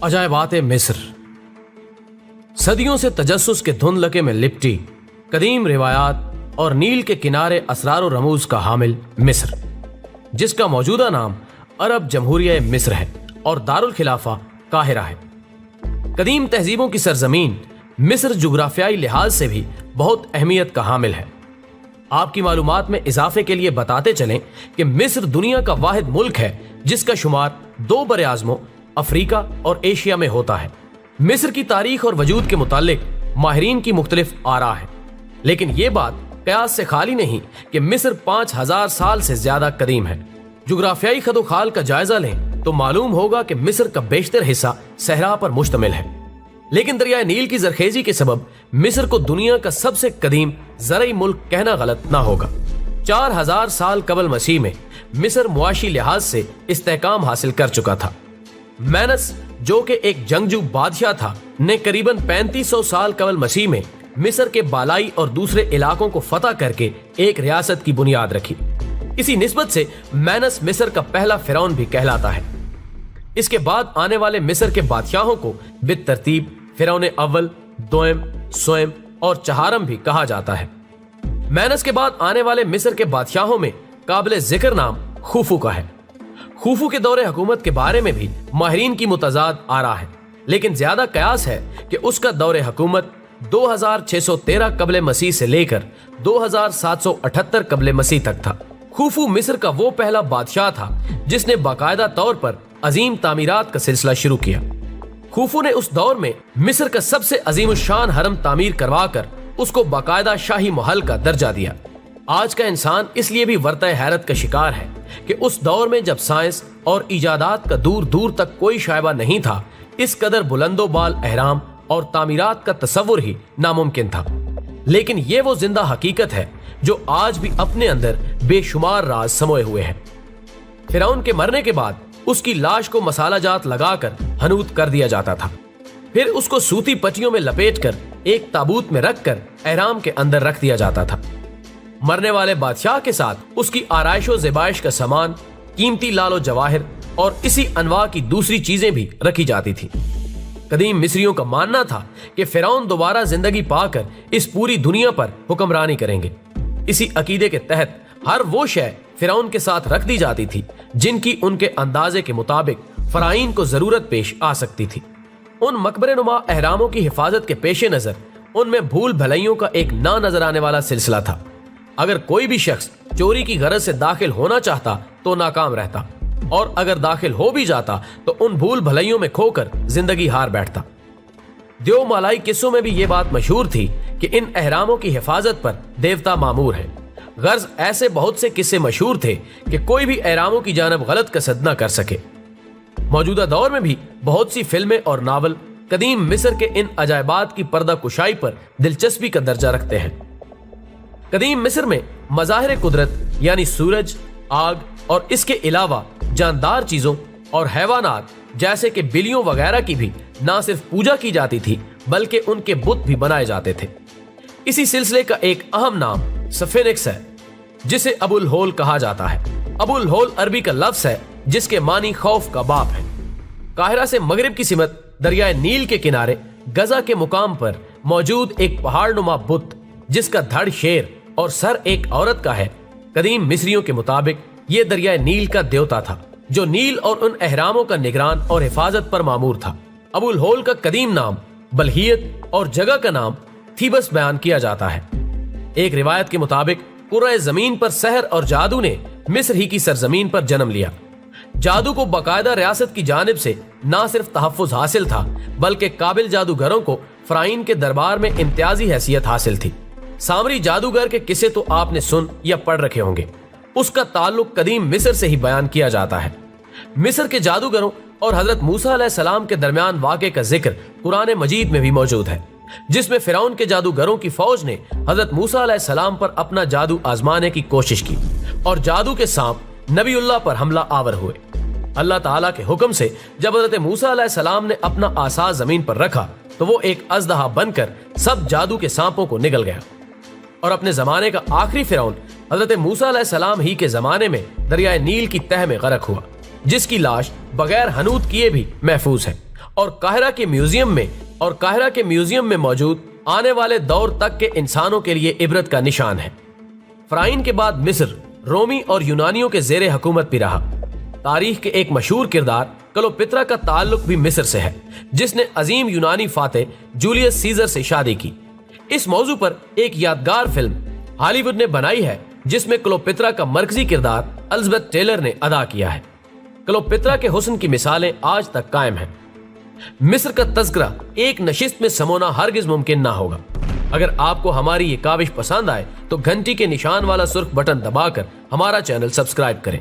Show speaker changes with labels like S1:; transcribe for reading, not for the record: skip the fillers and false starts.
S1: عجائبات مصر. صدیوں سے تجسس کے دھندلکے میں لپٹی قدیم روایات اور نیل کے کنارے اسرار و رموز کا حامل مصر، جس کا موجودہ نام عرب جمہوریہ مصر ہے اور دارالخلافہ قاہرہ ہے. قدیم تہذیبوں کی سرزمین مصر جغرافیائی لحاظ سے بھی بہت اہمیت کا حامل ہے. آپ کی معلومات میں اضافے کے لیے بتاتے چلیں کہ مصر دنیا کا واحد ملک ہے جس کا شمار 2 براعظموں افریقہ اور ایشیا میں ہوتا ہے. مصر کی تاریخ اور وجود کے متعلق ماہرین کی مختلف آراء ہیں، لیکن یہ بات قیاس سے خالی نہیں کہ مصر 5000 سال سے زیادہ قدیم ہے. جغرافیائی خد و خال کا جائزہ لیں تو معلوم ہوگا کہ مصر کا بیشتر حصہ صحرا پر مشتمل ہے، لیکن دریائے نیل کی زرخیزی کے سبب مصر کو دنیا کا سب سے قدیم زرعی ملک کہنا غلط نہ ہوگا. 4000 سال قبل مسیح میں مصر معاشی لحاظ سے استحکام حاصل کر چکا تھا. مینس جو کہ ایک جنگجو بادشاہ تھا نے قریباً 3500 سال قبل مسیح میں مصر کے بالائی اور دوسرے علاقوں کو فتح کر کے ایک ریاست کی بنیاد رکھی. اسی نسبت سے مینس مصر کا پہلا فرعون بھی کہلاتا ہے. اس کے بعد آنے والے مصر کے بادشاہوں کو بالترتیب فرعون اول، دوئم، سوئم اور چہارم بھی کہا جاتا ہے. مینس کے بعد آنے والے مصر کے بادشاہوں میں قابل ذکر نام خوفو کا ہے. خوفو کے دور حکومت کے بارے میں بھی ماہرین کی متضاد آراء ہے، لیکن زیادہ قیاس ہے کہ اس کا دور حکومت 2613 قبل مسیح سے لے کر 2778 قبل مسیح تک تھا. خوفو مصر کا وہ پہلا بادشاہ تھا جس نے باقاعدہ طور پر عظیم تعمیرات کا سلسلہ شروع کیا. خوفو نے اس دور میں مصر کا سب سے عظیم الشان حرم تعمیر کروا کر اس کو باقاعدہ شاہی محل کا درجہ دیا. آج کا انسان اس لیے بھی ورطہ حیرت کا شکار ہے کہ اس دور میں جب سائنس اور ایجادات کا دور دور تک کوئی شائبہ نہیں تھا، اس قدر بلند و بال اہرام اور تعمیرات کا تصور ہی ناممکن تھا. لیکن یہ وہ زندہ حقیقت ہے جو آج بھی اپنے اندر بے شمار راز سموئے ہوئے ہیں. فرعون کے مرنے کے بعد اس کی لاش کو مسالہ جات لگا کر حنوط کر دیا جاتا تھا، پھر اس کو سوتی پٹیوں میں لپیٹ کر ایک تابوت میں رکھ کر احرام کے اندر رکھ دیا جاتا تھا. مرنے والے بادشاہ کے ساتھ اس کی آرائش و زیبائش کا سامان، قیمتی لال و جواہر اور اسی انواع کی دوسری چیزیں بھی رکھی جاتی تھی. قدیم مصریوں کا ماننا تھا کہ فرعون دوبارہ زندگی پا کر اس پوری دنیا پر حکمرانی کریں گے. اسی عقیدے کے تحت ہر وہ شے فرعون کے ساتھ رکھ دی جاتی تھی جن کی ان کے اندازے کے مطابق فرعین کو ضرورت پیش آ سکتی تھی. ان مقبرے نما احراموں کی حفاظت کے پیش نظر ان میں بھول بھلائیوں کا ایک نہ نظر آنے والا سلسلہ تھا. اگر کوئی بھی شخص چوری کی غرض سے داخل ہونا چاہتا تو ناکام رہتا، اور اگر داخل ہو بھی جاتا تو ان بھول بھلائیوں میں کھو کر زندگی ہار بیٹھتا. دیو مالائی قصوں میں بھی یہ بات مشہور تھی کہ ان احراموں کی حفاظت پر دیوتا مامور ہے. غرض ایسے بہت سے قصے مشہور تھے کہ کوئی بھی احراموں کی جانب غلط قصد نہ کر سکے. موجودہ دور میں بھی بہت سی فلمیں اور ناول قدیم مصر کے ان عجائبات کی پردہ کشائی پر دلچسپی کا درجہ رکھتے ہیں. قدیم مصر میں مظاہر قدرت یعنی سورج، آگ اور اس کے علاوہ جاندار چیزوں اور حیوانات جیسے کہ بلیوں وغیرہ کی بھی نہ صرف پوجا کی جاتی تھی بلکہ ان کے بت بھی بنائے جاتے تھے. اسی سلسلے کا ایک اہم نام سفینکس ہے جسے ابو الہول کہا جاتا ہے. ابو الہول عربی کا لفظ ہے جس کے معنی خوف کا باپ ہے. قاہرہ سے مغرب کی سمت دریائے نیل کے کنارے غزہ کے مقام پر موجود ایک پہاڑ نما بت جس کا دھڑ شیر اور سر ایک عورت کا ہے، قدیم مصریوں کے مطابق یہ دریائے نیل کا دیوتا تھا جو نیل اور ان احراموں کا نگران اور حفاظت پر مامور تھا. ابو الہول کا قدیم نام بلہیت اور جگہ کا نام تھیبس بیان کیا جاتا ہے. ایک روایت کے مطابق کرۂ زمین پر سحر اور جادو نے مصر ہی کی سرزمین پر جنم لیا. جادو کو باقاعدہ ریاست کی جانب سے نہ صرف تحفظ حاصل تھا بلکہ قابل جادوگروں کو فرعین کے دربار میں امتیازی حیثیت حاصل تھی. سامری جادوگر کے قصے تو آپ نے سن یا پڑھ رکھے ہوں گے. اس کا تعلق قدیم مصر سے ہی بیان کیا جاتا ہے. مصر کے جادوگروں اور حضرت موسیٰ علیہ السلام کے درمیان واقعے کا ذکر قرآن مجید میں بھی موجود ہے، جس میں فرعون کے جادوگروں کی فوج نے حضرت موسیٰ علیہ السلام پر اپنا جادو آزمانے کی کوشش کی اور جادو کے سانپ نبی اللہ پر حملہ آور ہوئے. اللہ تعالیٰ کے حکم سے جب حضرت موسیٰ علیہ السلام نے اپنا عصا زمین پر رکھا تو وہ ایک اژدہا بن کر سب جادو کے سانپوں کو نگل گیا، اور اپنے زمانے کا آخری فرعون حضرت موسیٰ علیہ السلام ہی کے زمانے میں دریائے نیل کی تہ میں غرق ہوا، جس کی لاش بغیر حنوط کیے بھی محفوظ ہے اور قاہرہ کے میوزیم میں موجود آنے والے دور تک کے انسانوں کے لیے عبرت کا نشان ہے۔ فرعون کے بعد مصر رومی اور یونانیوں کے زیر حکومت بھی رہا۔ تاریخ کے ایک مشہور کردار کلوپترا کا تعلق بھی مصر سے ہے، جس نے عظیم یونانی فاتح جولیس سیزر سے شادی کی۔ اس موضوع پر ایک یادگار فلم ہالی ووڈ نے بنائی ہے، جس میں کلوپترا کا مرکزی کردار الزبتھ ٹیلر نے ادا کیا ہے۔ کلوپترا کے حسن کی مثالیں آج تک قائم ہیں۔ مصر کا تذکرہ ایک نشست میں سمونا ہرگز ممکن نہ ہوگا۔ اگر آپ کو ہماری یہ کاوش پسند آئے تو گھنٹی کے نشان والا سرخ بٹن دبا کر ہمارا چینل سبسکرائب کریں۔